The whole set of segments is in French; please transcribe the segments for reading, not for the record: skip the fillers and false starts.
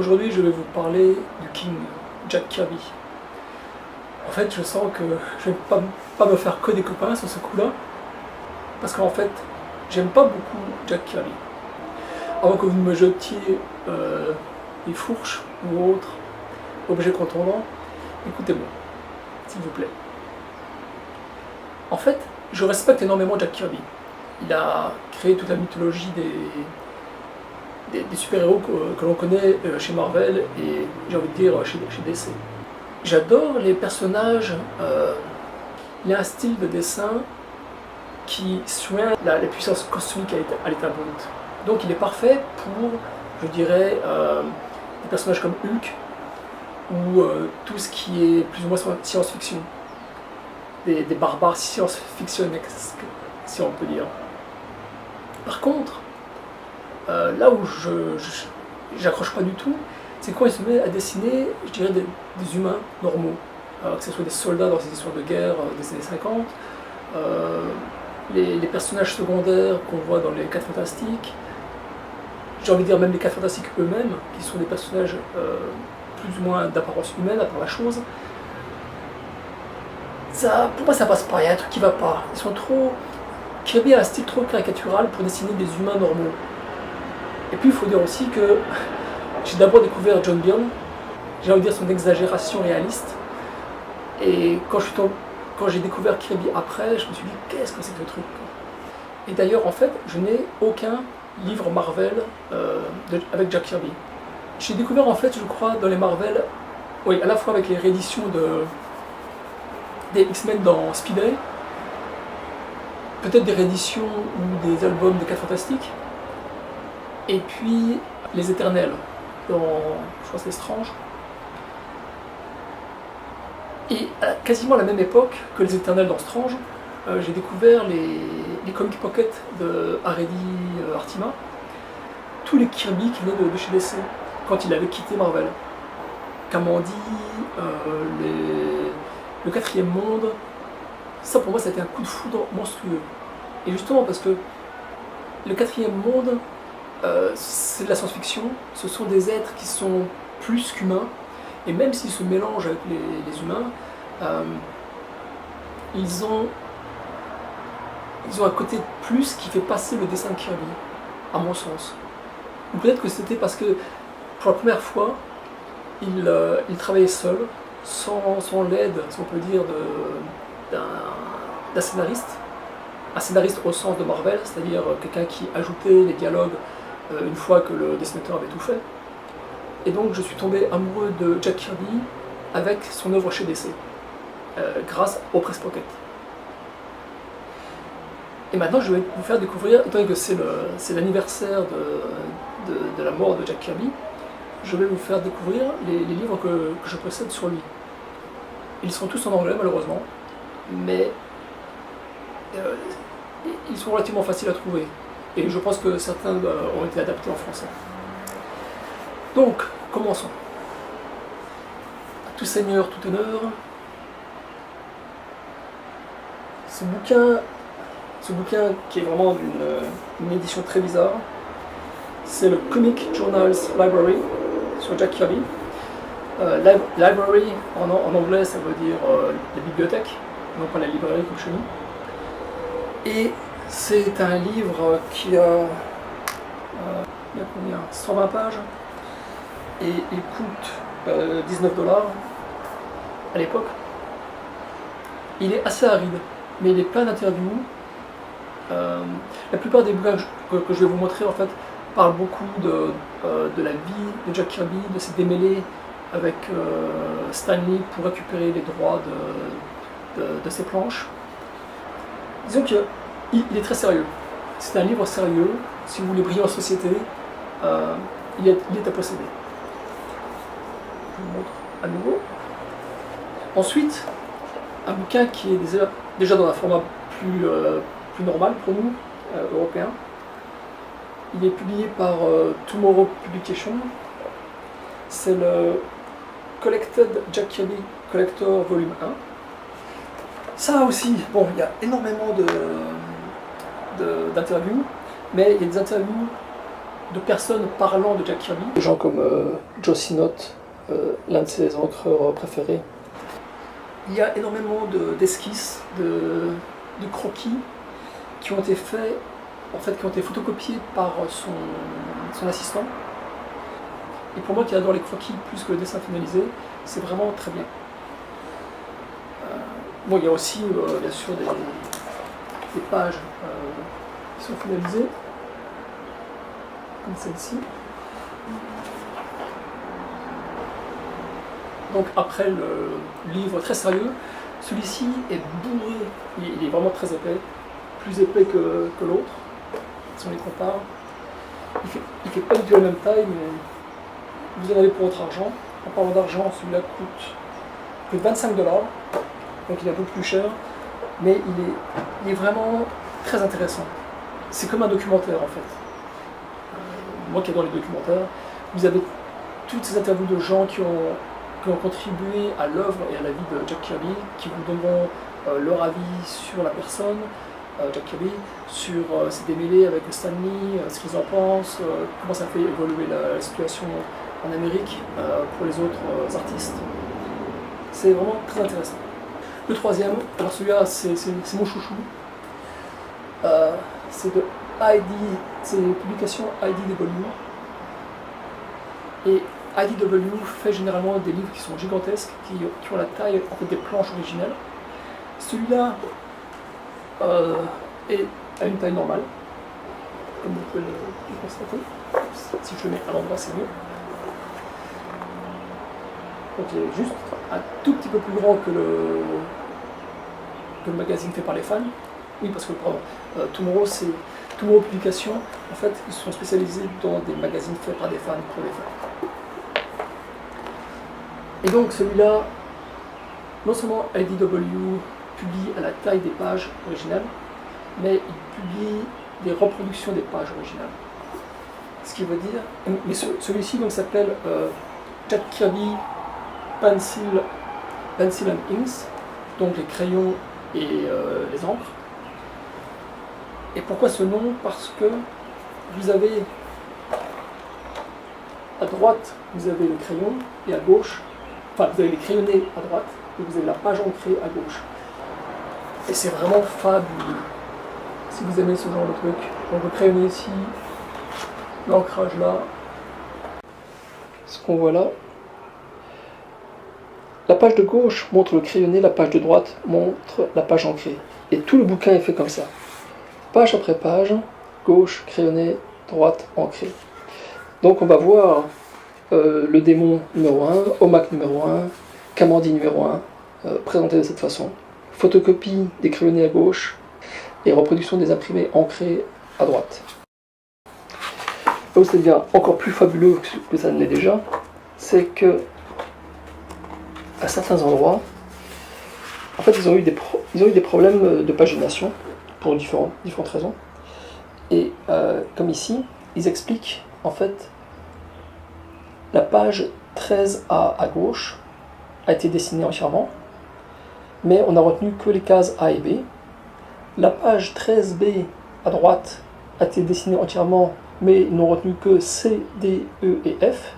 Aujourd'hui, je vais vous parler du King, Jack Kirby. En fait, je sens que je ne vais pas me faire que des copains sur ce coup-là, parce qu'en fait, j'aime pas beaucoup Jack Kirby. Avant que vous me jetiez des fourches ou autres objets contondants, écoutez-moi, s'il vous plaît. En fait, je respecte énormément Jack Kirby. Il a créé toute la mythologie des super-héros que l'on connaît chez Marvel et j'ai envie de dire chez DC. J'adore les personnages, il a un style de dessin qui soigne la puissance cosmique à l'état brut. Donc il est parfait pour, je dirais, des personnages comme Hulk ou tout ce qui est plus ou moins science-fiction. Des barbares science-fictionnesques, si on peut dire. Par contre, là où j'accroche pas du tout, c'est quand il se met à dessiner, je dirais, des humains normaux, que ce soit des soldats dans ces histoires de guerre des années 50, les personnages secondaires qu'on voit dans les 4 Fantastiques, j'ai envie de dire même les 4 Fantastiques eux-mêmes, qui sont des personnages plus ou moins d'apparence humaine, à part la chose. Ça, pour moi ça passe pas, il y a un truc qui va pas. Ils sont trop... Kirby a un style trop caricatural pour dessiner des humains normaux. Et puis il faut dire aussi que j'ai d'abord découvert John Byrne, j'ai envie de dire son exagération réaliste, et quand j'ai découvert Kirby après, je me suis dit qu'est-ce que c'est que ce truc. Et d'ailleurs en fait, je n'ai aucun livre Marvel avec Jack Kirby. J'ai découvert en fait, je crois, dans les Marvel, oui, à la fois avec les rééditions des X-Men dans Speedway, peut-être des rééditions ou des albums des 4 Fantastiques, et puis les Éternels dans, je crois, c'est Strange. Et quasiment à la même époque que les Éternels dans Strange, j'ai découvert les Comic Pocket de Haredi Artima, tous les Kirby qui venaient de chez DC, quand il avait quitté Marvel. Kamandi, le 4e monde, ça pour moi ça a été un coup de foudre monstrueux. Et justement parce que le 4e monde, c'est de la science-fiction, ce sont des êtres qui sont plus qu'humains, et même s'ils se mélangent avec les humains, ils ont un côté de plus qui fait passer le dessin de Kirby, à mon sens. Ou peut-être que c'était parce que pour la première fois, il travaillait seul, sans l'aide, si on peut dire, d'un scénariste. Un scénariste au sens de Marvel, c'est-à-dire quelqu'un qui ajoutait les dialogues une fois que le dessinateur avait tout fait. Et donc je suis tombé amoureux de Jack Kirby avec son œuvre chez DC, grâce au Press Pocket. Et maintenant je vais vous faire découvrir, étant donné que c'est l'anniversaire de la mort de Jack Kirby, je vais vous faire découvrir les livres que je possède sur lui. Ils sont tous en anglais malheureusement, mais ils sont relativement faciles à trouver. Et je pense que certains ont été adaptés en français. Donc, commençons. À tout seigneur, tout honneur. Ce bouquin qui est vraiment une édition très bizarre, c'est le Comic Journals Library sur Jack Kirby. Library en anglais ça veut dire la bibliothèque, non pas la librairie comme chez nous. Et c'est un livre qui a, il y a combien, 120 pages, et il coûte 19$ à l'époque. Il est assez aride, mais il est plein d'interviews. La plupart des bouquins que je vais vous montrer en fait parlent beaucoup de la vie de Jack Kirby, de ses démêlés avec Stan Lee pour récupérer les droits de ses planches. Disons qu'il est très sérieux. C'est un livre sérieux. Si vous voulez briller en société, il est à posséder. Je vous montre à nouveau. Ensuite, un bouquin qui est déjà dans un format plus normal pour nous, européens. Il est publié par Tomorrow Publication. C'est le Collected Jack Kirby Collector Volume 1. Ça aussi, bon, il y a énormément d'interviews, mais il y a des interviews de personnes parlant de Jack Kirby. Des gens comme Joe Sinnott, l'un de ses encreurs préférés. Il y a énormément d'esquisses, de croquis qui ont été faits, en fait, qui ont été photocopiés par son assistant. Et pour moi qui adore les croquis plus que le dessin finalisé, c'est vraiment très bien. Bon, il y a aussi bien sûr des pages qui sont finalisées, comme celle-ci. Donc après le livre très sérieux, celui-ci est bourré, il est vraiment très épais, plus épais que l'autre, si on les compare. Il fait pas du tout la même taille, mais vous en avez pour votre argent. En parlant d'argent, celui-là coûte 25 $, donc il est un peu plus cher, mais il est vraiment très intéressant. C'est comme un documentaire en fait. Moi qui adore les documentaires, vous avez toutes ces interviews de gens qui ont contribué à l'œuvre et à la vie de Jack Kirby, qui vous donneront leur avis sur la personne, Jack Kirby, sur ses démêlés avec Stan Lee, ce qu'ils en pensent, comment ça fait évoluer la situation en Amérique pour les autres artistes. C'est vraiment très intéressant. Le troisième, alors celui-là c'est mon chouchou, c'est de c'est une publication IDW. Et IDW fait généralement des livres qui sont gigantesques, qui ont la taille en fait, des planches originales. Celui-là est à une taille normale, comme vous pouvez le constater. Si je le mets à l'endroit, c'est mieux. Donc il est juste un tout petit peu plus grand que le magazine fait par les fans. Oui, parce que Tomorrow Publications, en fait, ils sont spécialisés dans des magazines faits par des fans pour les fans. Et donc celui-là, non seulement IDW publie à la taille des pages originales, mais il publie des reproductions des pages originales. Ce qui veut dire, mais celui-ci donc s'appelle Jack Kirby Pencil and Inks, donc les crayons et les encres. Et pourquoi ce nom? Parce que vous avez à droite, vous avez le crayon, et à gauche, enfin vous avez les crayonnés à droite, et vous avez la page ancrée à gauche. Et c'est vraiment fabuleux, si vous aimez ce genre de truc. Donc le crayonné ici, l'ancrage là, ce qu'on voit là. La page de gauche montre le crayonné, la page de droite montre la page ancrée. Et tout le bouquin est fait comme ça. Page après page, gauche, crayonné, droite, ancrée. Donc on va voir le démon numéro 1, Omak numéro 1, Kamandi numéro 1, présenté de cette façon. Photocopie des crayonnés à gauche et reproduction des imprimés ancrés à droite. Là où ça devient encore plus fabuleux que ça ne l'est déjà, c'est que à certains endroits, en fait, ils ont eu des problèmes de pagination pour différentes raisons. Et comme ici, ils expliquent en fait la page 13A à gauche a été dessinée entièrement, mais on n'a retenu que les cases A et B. La page 13B à droite a été dessinée entièrement, mais ils n'ont retenu que C, D, E et F.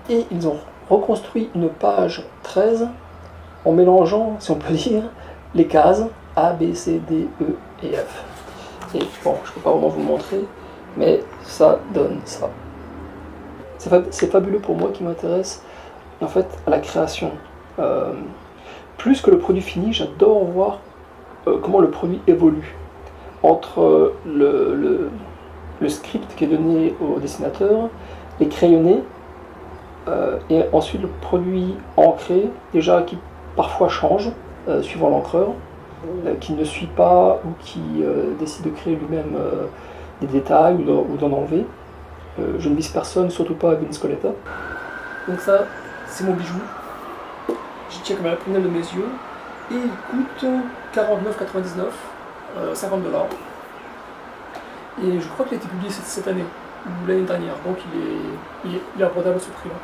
Et ils ont reconstruit une page 13 en mélangeant, si on peut dire, les cases A, B, C, D, E et F. Et bon, je ne peux pas vraiment vous le montrer, mais ça donne ça. C'est fabuleux pour moi qui m'intéresse en fait à la création. Plus que le produit fini, j'adore voir comment le produit évolue. Entre le script qui est donné au dessinateur, les crayonnés, et ensuite le produit ancré, déjà qui parfois change suivant l'encreur, qui ne suit pas ou qui décide de créer lui-même des détails ou d'en enlever. Je ne vise personne, surtout pas Vince Coletta. Donc ça, c'est mon bijou. J'y tiens comme à la prunelle de mes yeux. Et il coûte 49,99, 50 $. Et je crois qu'il a été publié cette année, ou l'année dernière, donc il est abordable à ce prix-là.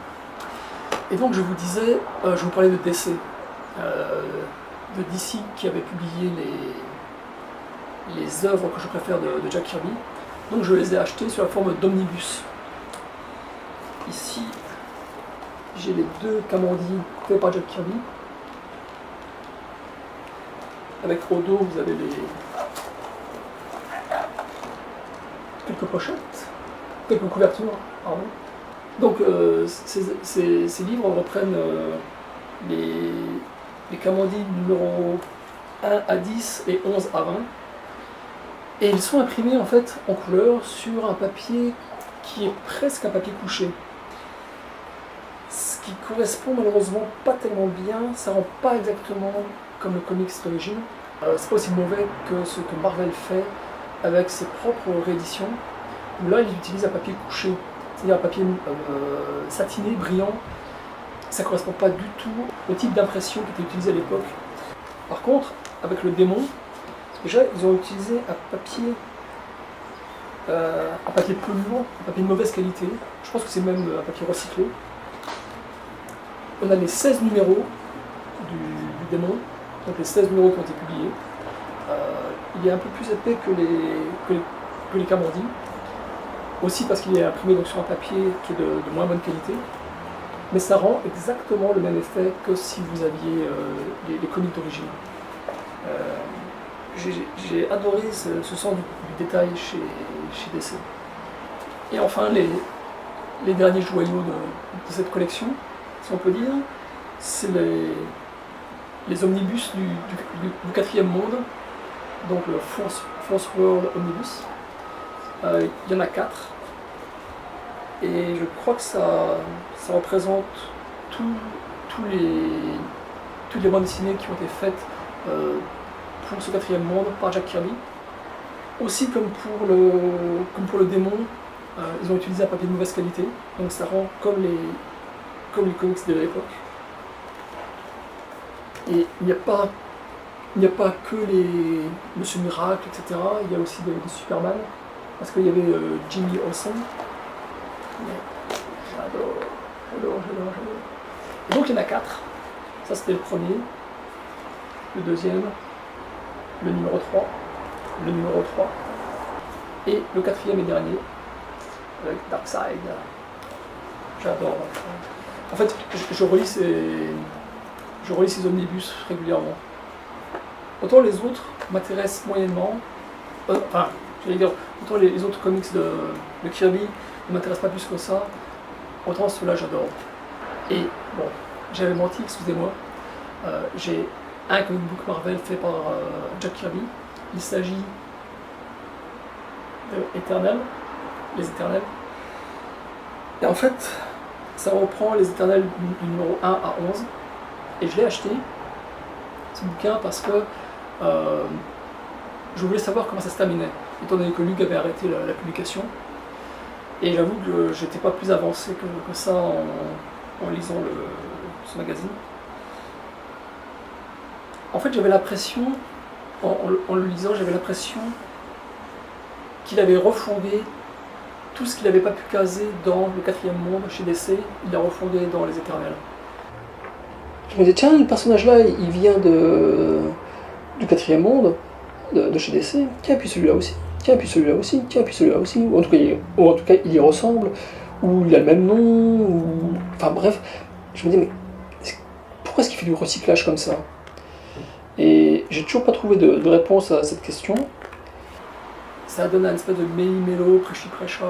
Et donc je vous disais, je vous parlais de DC, de DC qui avait publié les œuvres que je préfère de Jack Kirby. Donc je les ai achetés sur la forme d'omnibus. Ici, j'ai les deux Kamandi faits par Jack Kirby. Avec au dos, vous avez quelques pochettes, quelques couvertures, pardon. Donc ces livres reprennent les Kamandi numéro 1 à 10 et 11 à 20. Et ils sont imprimés en fait en couleur sur un papier qui est presque un papier couché. Ce qui correspond malheureusement pas tellement bien, ça rend pas exactement comme le comics d'origine. C'est pas aussi mauvais que ce que Marvel fait avec ses propres rééditions. Là, ils utilisent un papier couché, c'est-à-dire un papier satiné, brillant. Ça correspond pas du tout au type d'impression qui était utilisé à l'époque. Par contre, avec le démon, déjà, ils ont utilisé un papier peu lourd, un papier de mauvaise qualité. Je pense que c'est même un papier recyclé. On a les 16 numéros du démon, donc les 16 numéros qui ont été publiés. Il est un peu plus épais que les Kamandi, aussi parce qu'il est imprimé donc, sur un papier qui est de moins bonne qualité. Mais ça rend exactement le même effet que si vous aviez les comics d'origine. J'ai adoré ce sens du détail chez DC. Et enfin, les derniers joyaux de cette collection, si on peut dire, c'est les omnibus du quatrième monde, donc le Force World Omnibus. Il y en a 4. Et je crois que ça représente toutes les bandes dessinées qui ont été faites pour ce quatrième monde par Jack Kirby. Aussi comme pour le démon, ils ont utilisé un papier de mauvaise qualité, donc ça rend comme les comics de l'époque. Et il n'y a pas que les Monsieur Miracle, etc. Il y a aussi des Superman, parce qu'il y avait Jimmy Olsen. J'adore. Et donc il y en a 4. Ça c'était le premier, le deuxième, le numéro 3, le numéro 3 et le quatrième et dernier avec Darkseid. J'adore. En fait, je relis ces omnibus régulièrement. Autant les autres m'intéressent moyennement, autant les autres comics de Kirby ne m'intéressent pas plus que ça, autant ceux-là j'adore. Et bon, j'avais menti, excusez-moi, j'ai un comic book Marvel fait par Jack Kirby. Il s'agit de Éternel, les Éternels. Et en fait, ça reprend les Éternels du numéro 1 à 11. Et je l'ai acheté, ce bouquin, parce que je voulais savoir comment ça se terminait, étant donné que Luke avait arrêté la publication. Et j'avoue que j'étais pas plus avancé que ça en lisant ce magazine. En fait, j'avais l'impression, en le lisant, j'avais l'impression qu'il avait refondé tout ce qu'il n'avait pas pu caser dans le quatrième monde chez DC, il l'a refondé dans les Éternels. Je me disais, tiens, le personnage-là, il vient du quatrième monde, de chez DC, tiens, puis celui-là aussi, tiens, puis celui-là aussi, tiens, puis celui-là aussi, ou en tout cas, il y ressemble, ou il a le même nom, ou... Enfin bref, je me dis, mais pourquoi est-ce qu'il fait du recyclage comme ça? Et j'ai toujours pas trouvé de réponse à cette question. Ça donne un espèce de méli-mélo, prêchi-prêcha.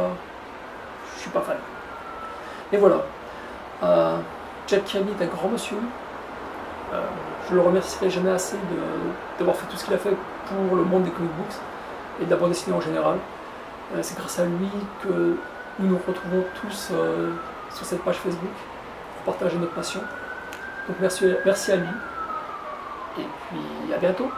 Je suis pas fan. Et voilà. Jack Kirby est un grand monsieur. Je le remercierai jamais assez d'avoir fait tout ce qu'il a fait pour le monde des comic books et de la bande dessinée en général. C'est grâce à lui que nous nous retrouvons tous sur cette page Facebook pour partager notre passion. Donc merci à lui. Et puis à bientôt.